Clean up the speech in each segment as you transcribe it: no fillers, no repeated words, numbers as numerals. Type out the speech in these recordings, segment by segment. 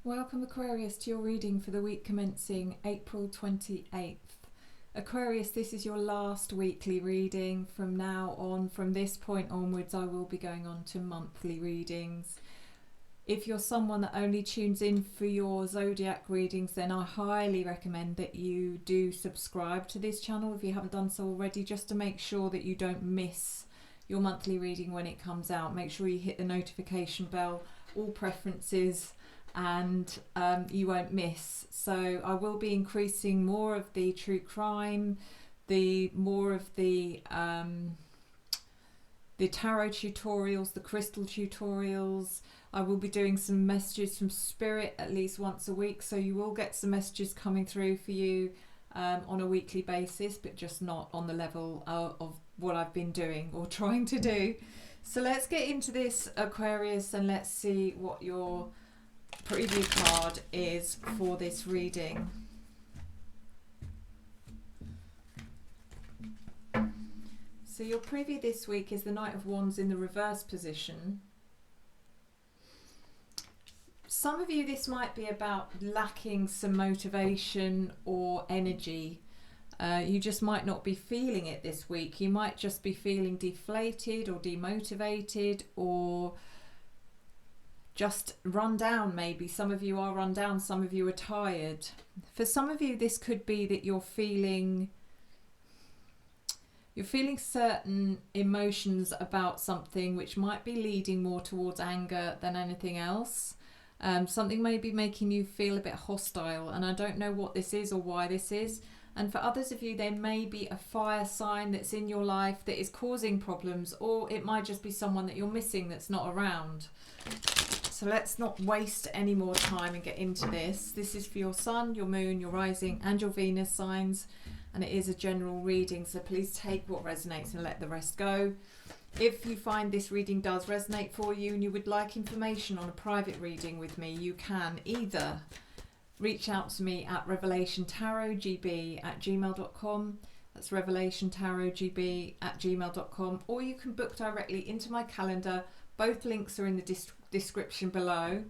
Welcome Aquarius to your reading for the week commencing April 28th. Aquarius, this is your last weekly reading. From now on, from this point onwards, I will be going on to monthly readings. If you're someone that only tunes in for your zodiac readings, then I highly recommend that you do subscribe to this channel if you haven't done so already, just to make sure that you don't miss your monthly reading when it comes out. Make sure you hit the notification bell, all preferences, and you won't miss. So I will be increasing more of the true crime, more of the tarot tutorials, the crystal tutorials. I will be doing some messages from spirit at least once a week, so you will get some messages coming through for you on a weekly basis, but just not on the level of what I've been doing or trying to do. So let's get into this, Aquarius, and let's see what your preview card is for this reading. So your preview this week is the Knight of Wands in the reverse position. Some of you, this might be about lacking some motivation or energy. You just might not be feeling it this week. You might just be feeling deflated or demotivated, or just run down. Maybe some of you are run down, some of you are tired. For some of you, this could be that you're feeling certain emotions about something which might be leading more towards anger than anything else. Something may be making you feel a bit hostile, and I don't know what this is or why this is. And for others of you, there may be a fire sign that's in your life that is causing problems, or it might just be someone that you're missing that's not around. So let's not waste any more time and get into this. This is for your sun, your moon, your rising and your Venus signs, and it is a general reading, so please take what resonates and let the rest go. If you find this reading does resonate for you and you would like information on a private reading with me, you can either reach out to me at revelationtarotgb@gmail.com. That's revelationtarotgb@gmail.com, or you can book directly into my calendar. Both links are in the description below.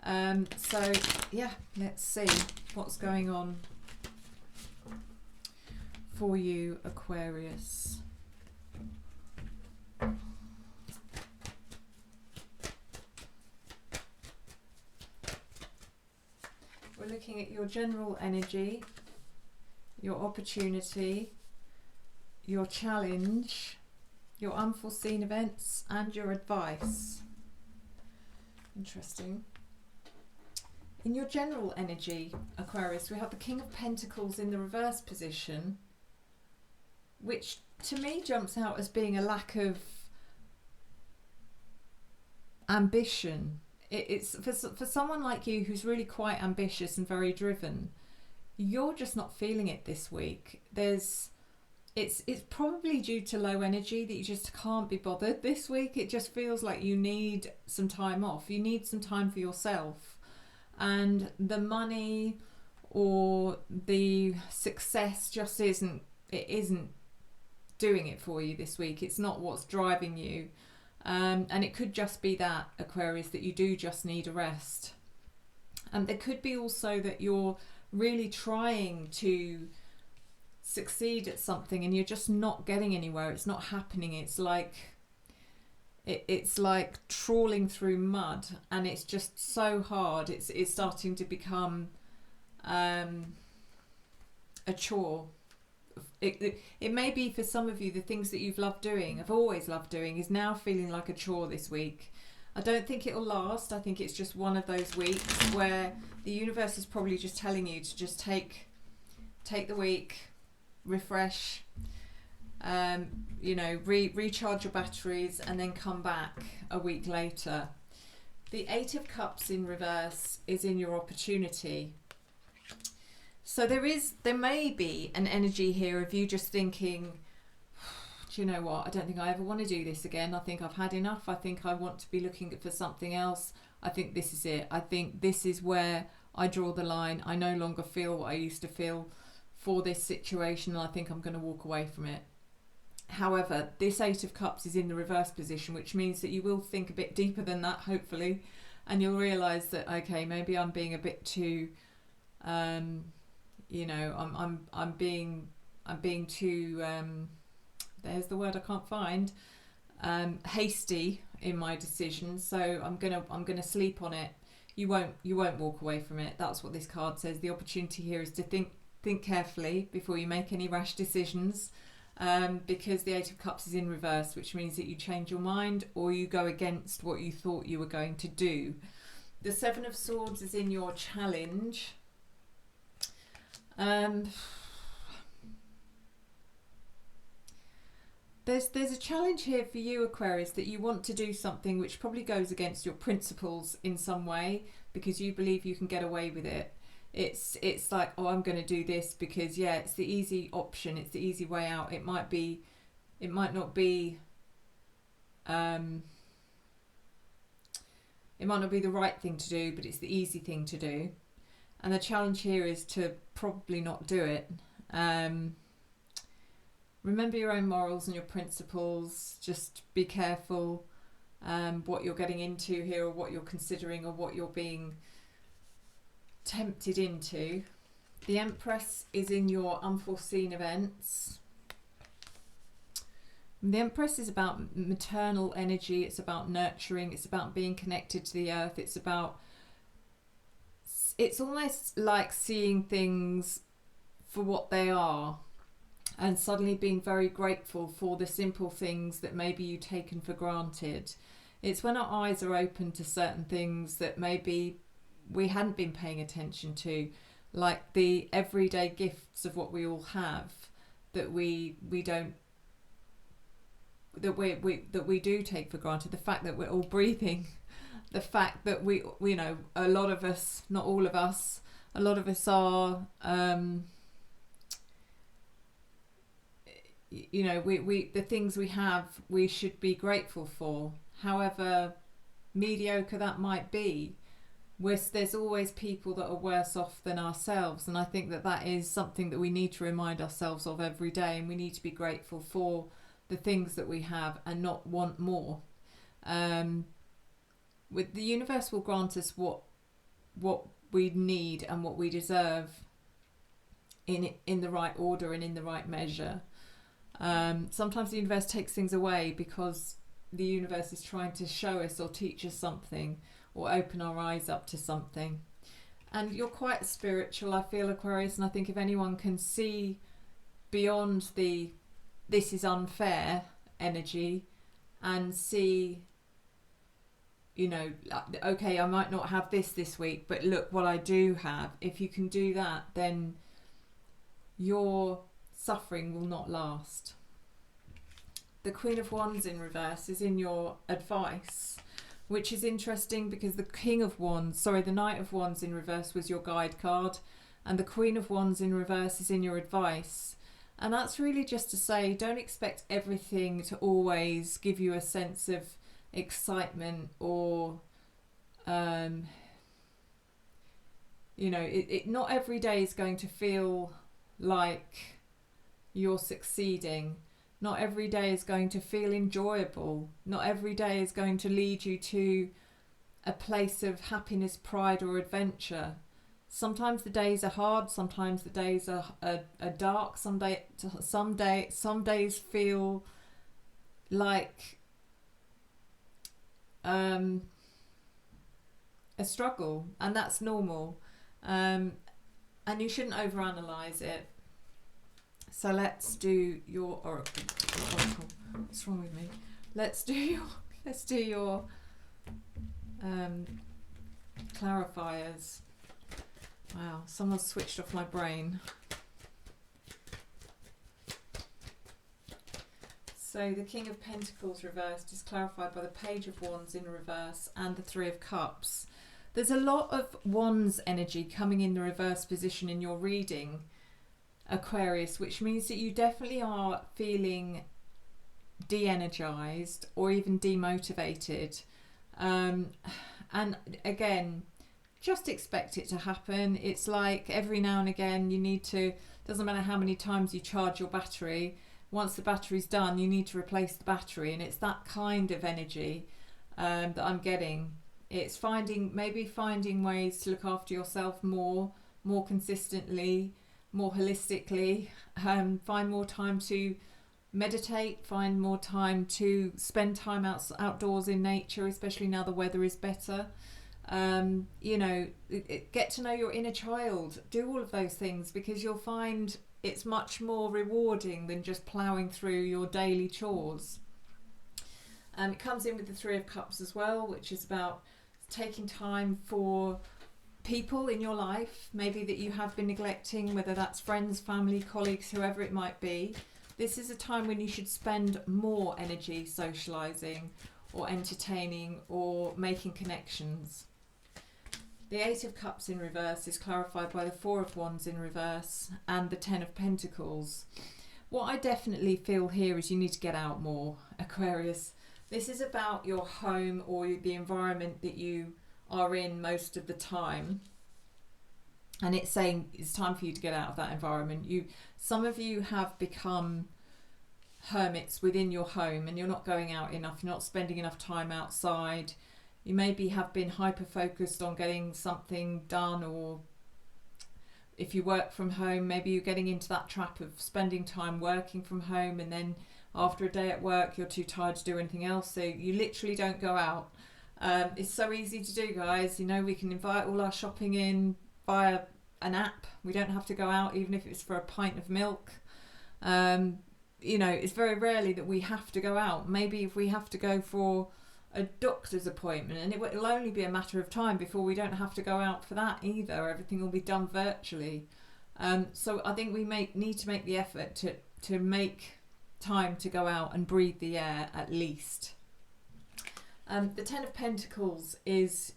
So yeah, let's see what's going on for you, Aquarius. We're looking at your general energy, your opportunity, your challenge, your unforeseen events, and your advice. Interesting. In your general energy, Aquarius, we have the King of Pentacles in the reverse position, which to me jumps out as being a lack of ambition. It's for someone like you who's really quite ambitious and very driven, you're just not feeling it this week. It's probably due to low energy that you just can't be bothered this week. It just feels like you need some time off. You need some time for yourself. And the money or the success just isn't doing it for you this week. It's not what's driving you. And it could just be that, Aquarius, that you do just need a rest. And there could be also that you're really trying to succeed at something and you're just not getting anywhere. It's not happening. It's like trawling through mud, and it's just so hard. It's starting to become a chore. It may be for some of you the things that you've loved doing, have always loved doing, is now feeling like a chore this week. I don't think it'll last. I think it's just one of those weeks where the universe is probably just telling you to just take the week, refresh, recharge your batteries, and then come back a week later. The Eight of Cups in reverse is in your opportunity. So there may be an energy here of you just thinking, do you know what, I don't think I ever want to do this again. I think I've had enough. I think I want to be looking for something else. I think this is it. I think this is where I draw the line. I no longer feel what I used to feel for this situation, and I think I'm going to walk away from it. However, this Eight of Cups is in the reverse position, which means that you will think a bit deeper than that, hopefully, and you'll realise that, okay, maybe I'm being a bit too, you know, I'm being too, there's the word I can't find, hasty in my decisions. So I'm gonna sleep on it. You won't walk away from it. That's what this card says. The opportunity here is to think carefully before you make any rash decisions, because the Eight of Cups is in reverse, which means that you change your mind or you go against what you thought you were going to do. The Seven of Swords is in your challenge. There's a challenge here for you, Aquarius, that you want to do something which probably goes against your principles in some way because you believe you can get away with it. It's like, oh, I'm going to do this because, yeah, it's the easy option, it's the easy way out. It might not be the right thing to do, but it's the easy thing to do. And the challenge here is to probably not do it. Remember your own morals and your principles. Just be careful what you're getting into here, or what you're considering, or what you're being tempted into. The Empress is in your unforeseen events. The Empress is about maternal energy. It's about nurturing. It's about being connected to the earth. It's almost like seeing things for what they are, and suddenly being very grateful for the simple things that maybe you taken for granted. It's when our eyes are open to certain things that maybe we hadn't been paying attention to, like the everyday gifts of what we all have, that we do take for granted. The fact that we're all breathing, the fact that we know, a lot of us, not all of us, a lot of us are you know, we the things we have, we should be grateful for, however mediocre that might be. There's always people that are worse off than ourselves, and I think that is something that we need to remind ourselves of every day, and we need to be grateful for the things that we have and not want more. With the universe will grant us what we need and what we deserve in the right order and in the right measure. Sometimes the universe takes things away because the universe is trying to show us or teach us something, or open our eyes up to something. And you're quite spiritual, I feel, Aquarius, and I think if anyone can see beyond the this is unfair energy and see, you know, okay, I might not have this week, but look what I do have. If you can do that, then your suffering will not last. The Queen of Wands in reverse is in your advice, which is interesting because the Knight of Wands in reverse was your guide card, and the Queen of Wands in reverse is in your advice. And that's really just to say, don't expect everything to always give you a sense of excitement, or you know, not every day is going to feel like you're succeeding. Not every day is going to feel enjoyable. Not every day is going to lead you to a place of happiness, pride, or adventure. Sometimes the days are hard, sometimes the days are dark, some days feel like a struggle, and that's normal. And you shouldn't overanalyze it. So let's do your oracle. What's wrong with me? Let's do your clarifiers. Wow, someone's switched off my brain. So the King of Pentacles reversed is clarified by the Page of Wands in reverse and the Three of Cups. There's a lot of Wands energy coming in the reverse position in your reading, Aquarius, which means that you definitely are feeling de-energized or even demotivated. And again, just expect it to happen. It's like every now and again you need to, doesn't matter how many times you charge your battery, once the battery's done you need to replace the battery, and it's that kind of energy that I'm getting. It's maybe finding ways to look after yourself more consistently, more holistically. Find more time to meditate, find more time to spend time outdoors in nature, especially now the weather is better. Get to know your inner child, do all of those things, because you'll find it's much more rewarding than just ploughing through your daily chores. It comes in with the Three of Cups as well, which is about taking time for people in your life, maybe that you have been neglecting, whether that's friends, family, colleagues, whoever it might be. This is a time when you should spend more energy socialising or entertaining or making connections. The Eight of Cups in reverse is clarified by the Four of Wands in reverse and the Ten of Pentacles. What I definitely feel here is you need to get out more, Aquarius. This is about your home or the environment that you are in most of the time. And it's saying it's time for you to get out of that environment. Some of you have become hermits within your home and you're not going out enough, you're not spending enough time outside. You maybe have been hyper focused on getting something done, or if you work from home, maybe you're getting into that trap of spending time working from home, and then after a day at work you're too tired to do anything else, so you literally don't go out. It's so easy to do, guys. We can invite all our shopping in via an app. We don't have to go out, even if it's for a pint of milk. It's very rarely that we have to go out. Maybe if we have to go for a doctor's appointment, and it'll only be a matter of time before we don't have to go out for that either. Everything will be done virtually. So I think we need to make the effort to make time to go out and breathe the air at least. The Ten of Pentacles is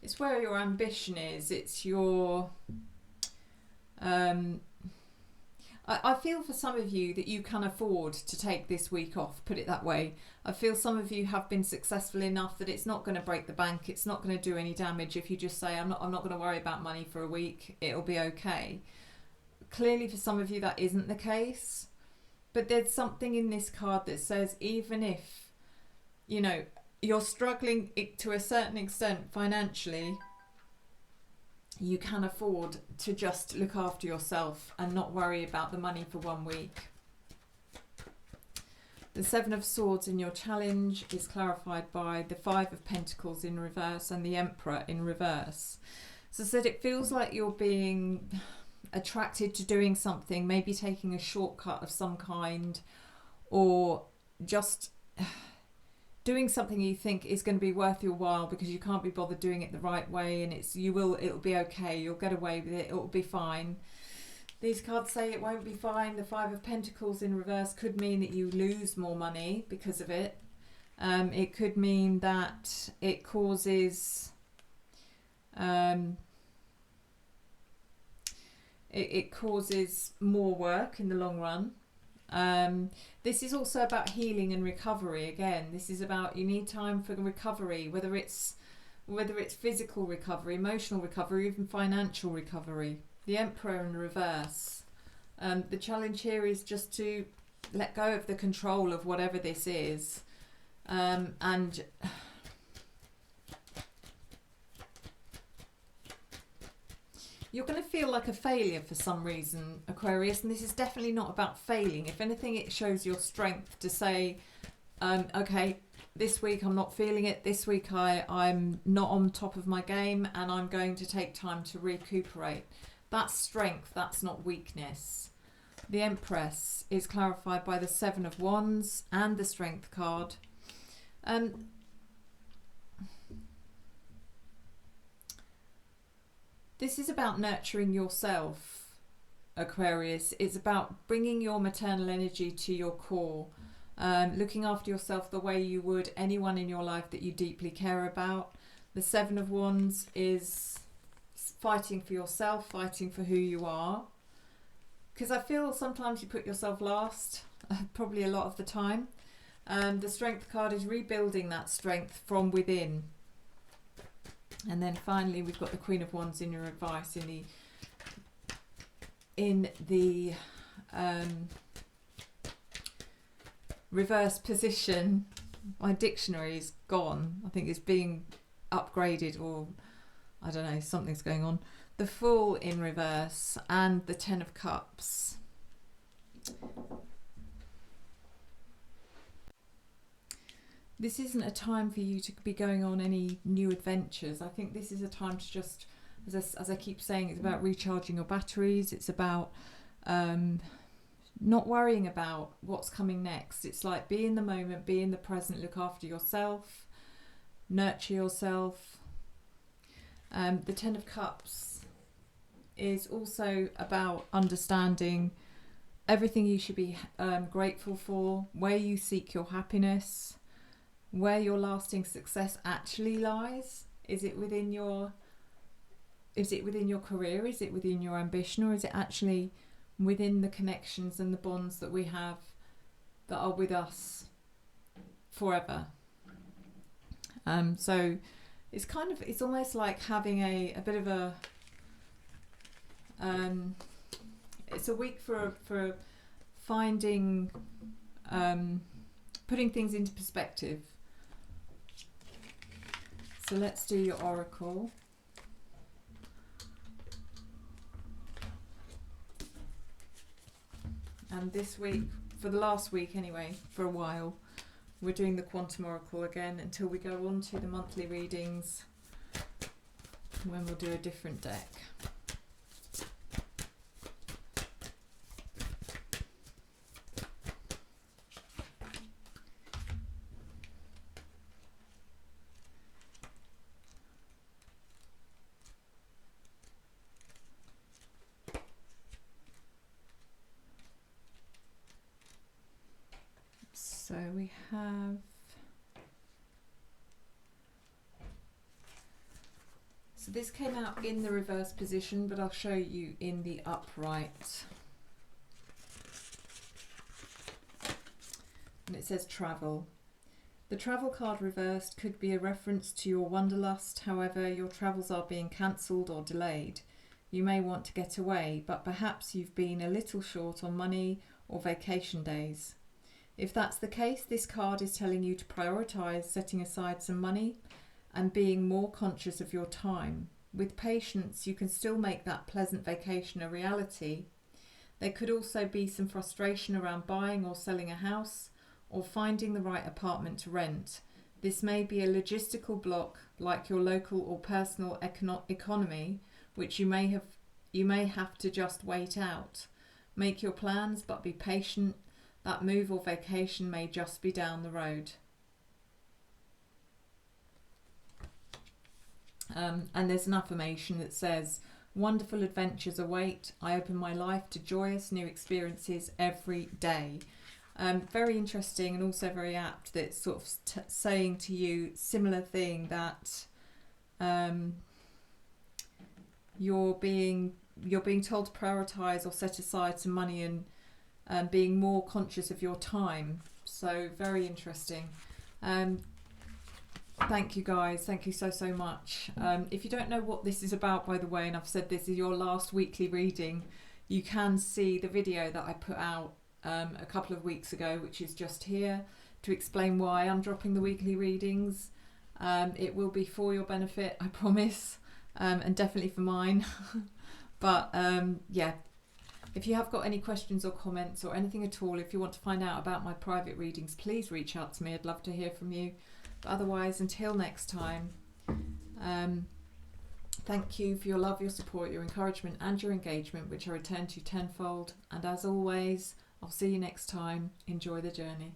it's where your ambition is. It's your I feel for some of you that you can afford to take this week off, put it that way. I feel some of you have been successful enough that it's not going to break the bank, it's not going to do any damage if you just say, I'm not going to worry about money for a week, it'll be okay. Clearly for some of you that isn't the case, but there's something in this card that says even if, you're struggling to a certain extent financially, you can afford to just look after yourself and not worry about the money for 1 week. The Seven of Swords in your challenge is clarified by the Five of Pentacles in reverse and the Emperor in reverse. So I said it feels like you're being attracted to doing something, maybe taking a shortcut of some kind, or just doing something you think is going to be worth your while because you can't be bothered doing it the right way, and it'll be okay, you'll get away with it, it'll be fine. These cards say it won't be fine. The Five of Pentacles in reverse could mean that you lose more money because of it. It could mean that it causes it causes more work in the long run. This is also about healing and recovery. Again, this is about, you need time for recovery, whether it's physical recovery, emotional recovery, even financial recovery. The Emperor in reverse. The challenge here is just to let go of the control of whatever this is, and you're going to feel like a failure for some reason, Aquarius, and this is definitely not about failing. If anything, it shows your strength to say, okay, this week I'm not feeling it, this week I'm not on top of my game, and I'm going to take time to recuperate. That's strength, that's not weakness. The Empress is clarified by the Seven of Wands and the Strength card. This is about nurturing yourself, Aquarius. It's about bringing your maternal energy to your core, looking after yourself the way you would anyone in your life that you deeply care about. The Seven of Wands is fighting for yourself, fighting for who you are. Because I feel sometimes you put yourself last, probably a lot of the time. The Strength card is rebuilding that strength from within. And then finally we've got the Queen of Wands in your advice in the reverse position. my dictionary is gone. I think it's being upgraded, or I don't know, something's going on. The Fool in reverse and the Ten of Cups. This isn't a time for you to be going on any new adventures. I think this is a time to just, as I keep saying, it's about recharging your batteries. It's about not worrying about what's coming next. It's like be in the moment, be in the present, look after yourself, nurture yourself. The Ten of Cups is also about understanding everything you should be grateful for, where you seek your happiness, where your lasting success actually lies. Is it within your career? Is it within your ambition? Or is it actually within the connections and the bonds that we have that are with us forever? So it's almost like having a bit of a it's a week for finding putting things into perspective. So let's do your oracle. And this week, for the last week anyway, for a while, we're doing the Quantum Oracle again until we go on to the monthly readings, when we'll do a different deck. So we have, so this came out in the reverse position, but I'll show you in the upright. And it says travel. The travel card reversed could be a reference to your wanderlust. However, your travels are being cancelled or delayed. You may want to get away, but perhaps you've been a little short on money or vacation days. If that's the case, this card is telling you to prioritise setting aside some money and being more conscious of your time. With patience, you can still make that pleasant vacation a reality. There could also be some frustration around buying or selling a house or finding the right apartment to rent. This may be a logistical block like your local or personal economy, which you may have to just wait out. Make your plans, but be patient. That move or vacation may just be down the road. And there's an affirmation that says, wonderful adventures await. I open my life to joyous new experiences every day. Very interesting and also very apt that it's sort of saying to you similar thing, that you're being told to prioritise or set aside some money and being more conscious of your time. So very interesting. Thank you guys, thank you so much. If you don't know what this is about, by the way, and I've said this is your last weekly reading, you can see the video that I put out a couple of weeks ago, which is just here, to explain why I'm dropping the weekly readings. It will be for your benefit, I promise, and definitely for mine. But yeah, if you have got any questions or comments or anything at all, if you want to find out about my private readings, please reach out to me. I'd love to hear from you. But otherwise, until next time, thank you for your love, your support, your encouragement and your engagement, which I return to tenfold. And as always, I'll see you next time. Enjoy the journey.